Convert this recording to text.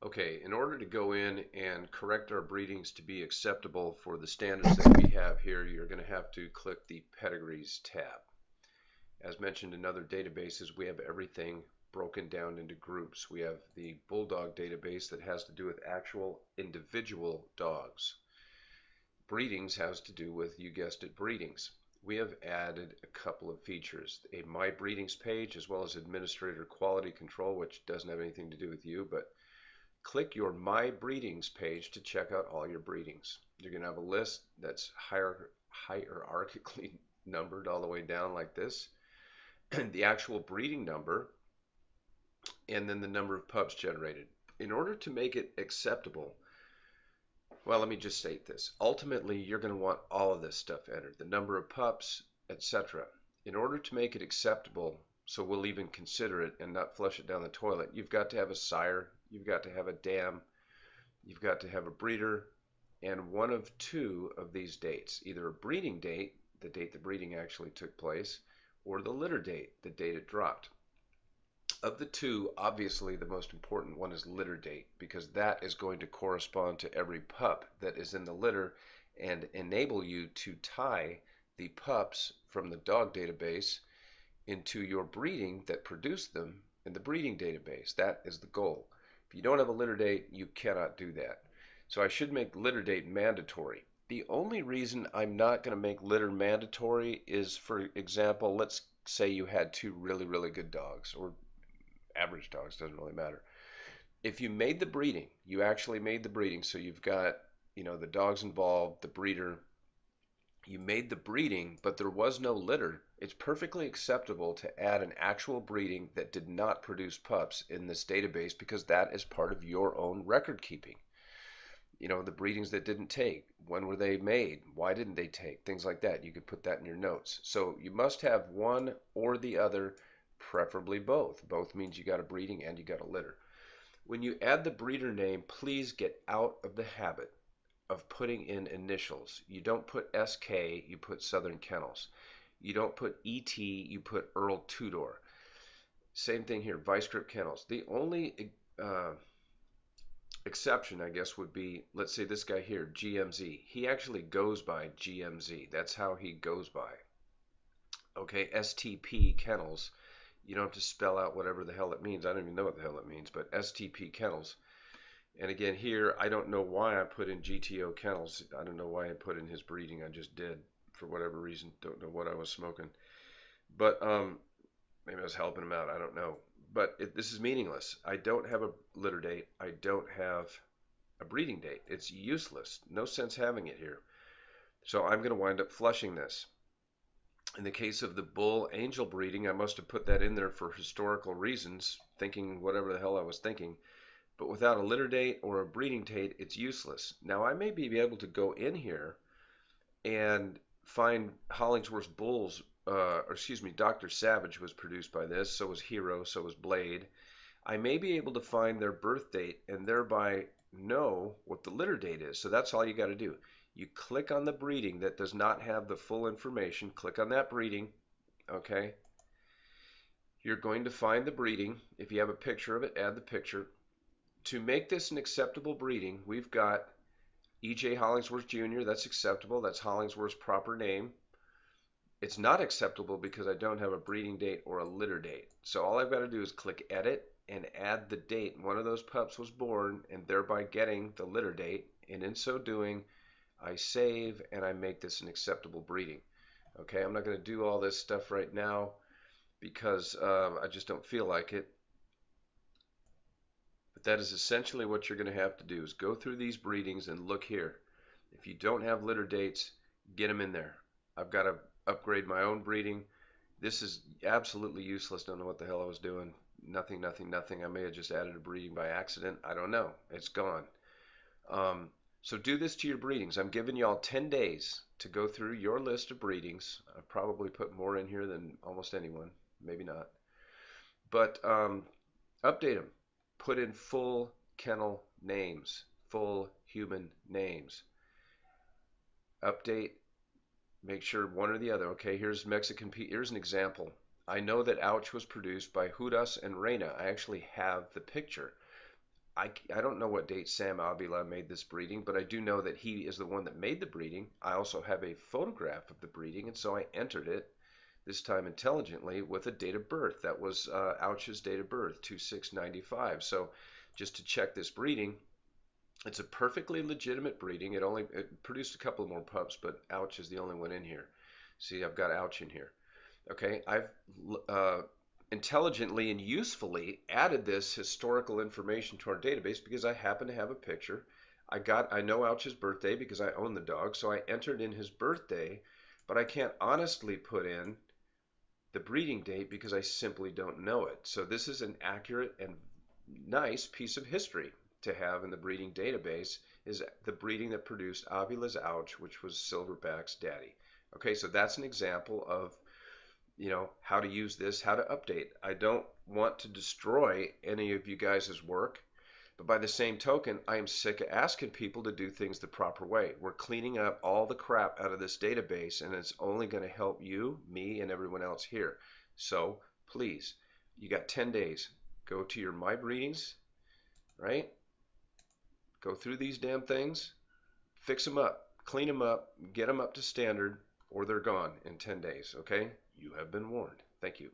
Okay, in order to go in and correct our breedings to be acceptable for the standards that we have here, you're going to have to click the Pedigrees tab. As mentioned in other databases, we have everything broken down into groups. We have the Bulldog database that has to do with actual individual dogs. Breedings has to do with, you guessed it, breedings. We have added a couple of features, a My Breedings page as well as Administrator Quality Control, which doesn't have anything to do with you, but click your My Breedings page to check out all your breedings. You're going to have a list that's hierarchically numbered all the way down like this. The actual breeding number, and then the number of pups generated. In order to make it acceptable, well, let me just state this. Ultimately, you're going to want all of this stuff entered, the number of pups, etc. In order to make it acceptable, so we'll even consider it and not flush it down the toilet, you've got to have a sire, you've got to have a dam, you've got to have a breeder, and one of two of these dates, either a breeding date, the date the breeding actually took place, or the litter date, the date it dropped. Of the two, obviously the most important one is litter date, because that is going to correspond to every pup that is in the litter and enable you to tie the pups from the dog database into your breeding that produced them in the breeding database. That is the goal. If you don't have a litter date, you cannot do that. So I should make litter date mandatory. The only reason I'm not going to make litter mandatory is, for example, let's say you had two really, really good dogs, or average dogs, doesn't really matter. If you made the breeding, you actually made the breeding, so you've got, the dogs involved, the breeder, you made the breeding, but there was no litter, it's perfectly acceptable to add an actual breeding that did not produce pups in this database, because that is part of your own record keeping. The breedings that didn't take, when were they made, why didn't they take, things like that. You could put that in your notes. So you must have one or the other, preferably both. Both means you got a breeding and you got a litter. When you add the breeder name, please get out of the habit of putting in initials. You don't put SK, you put Southern Kennels. You don't put ET, you put Earl Tudor. Same thing here, Vice Grip Kennels. The only exception, I guess, would be, let's say this guy here, GMZ. He actually goes by GMZ. That's how he goes by. Okay, STP Kennels. You don't have to spell out whatever the hell it means. I don't even know what the hell it means, but STP Kennels. And again, here, I don't know why I put in GTO Kennels. I don't know why I put in his breeding. I just did, for whatever reason. Don't know what I was smoking. But maybe I was helping him out. I don't know. But this is meaningless. I don't have a litter date. I don't have a breeding date. It's useless. No sense having it here. So I'm going to wind up flushing this. In the case of the bull angel breeding, I must have put that in there for historical reasons, thinking whatever the hell I was thinking. But without a litter date or a breeding date, it's useless. Now, I may be able to go in here and find Hollingsworth's bulls, or excuse me, Dr. Savage was produced by this, so was Hero, so was Blade. I may be able to find their birth date and thereby know what the litter date is. So that's all you got to do. You click on the breeding that does not have the full information. Click on that breeding, okay? You're going to find the breeding. If you have a picture of it, add the picture. To make this an acceptable breeding, we've got E.J. Hollingsworth Jr. That's acceptable. That's Hollingsworth's proper name. It's not acceptable because I don't have a breeding date or a litter date. So all I've got to do is click Edit and add the date one of those pups was born, and thereby getting the litter date. And in so doing, I save and I make this an acceptable breeding. Okay, I'm not going to do all this stuff right now because I just don't feel like it. But that is essentially what you're going to have to do, is go through these breedings and look here. If you don't have litter dates, get them in there. I've got to upgrade my own breeding. This is absolutely useless. Don't know what the hell I was doing. Nothing, nothing, nothing. I may have just added a breeding by accident. I don't know. It's gone. So do this to your breedings. I'm giving y'all 10 days to go through your list of breedings. I've probably put more in here than almost anyone. Maybe not. But update them. Put in full kennel names, full human names. Update. Make sure one or the other. Okay, here's Mexican Pete. Here's an example. I know that Ouch was produced by Judas and Reina. I actually have the picture. I don't know what date Sam Avila made this breeding, but I do know that he is the one that made the breeding. I also have a photograph of the breeding, and so I entered it, this time intelligently, with a date of birth. That was Ouch's date of birth, 2695. So just to check this breeding, it's a perfectly legitimate breeding. It produced a couple more pups, but Ouch is the only one in here. See, I've got Ouch in here. Okay, I've uh, intelligently and usefully added this historical information to our database because I happen to have a picture. I know Ouch's birthday because I own the dog, so I entered in his birthday, but I can't honestly put in the breeding date because I simply don't know it. So this is an accurate and nice piece of history to have in the breeding database, is the breeding that produced Avila's Ouch, which was Silverback's daddy. Okay, so that's an example of how to use this, how to update. I don't want to destroy any of you guys' work, but by the same token, I am sick of asking people to do things the proper way. We're cleaning up all the crap out of this database, and it's only going to help you, me, and everyone else here. So please, you got 10 days. Go to your My Breedings, right? Go through these damn things, fix them up, clean them up, get them up to standard, or they're gone in 10 days, okay? You have been warned. Thank you.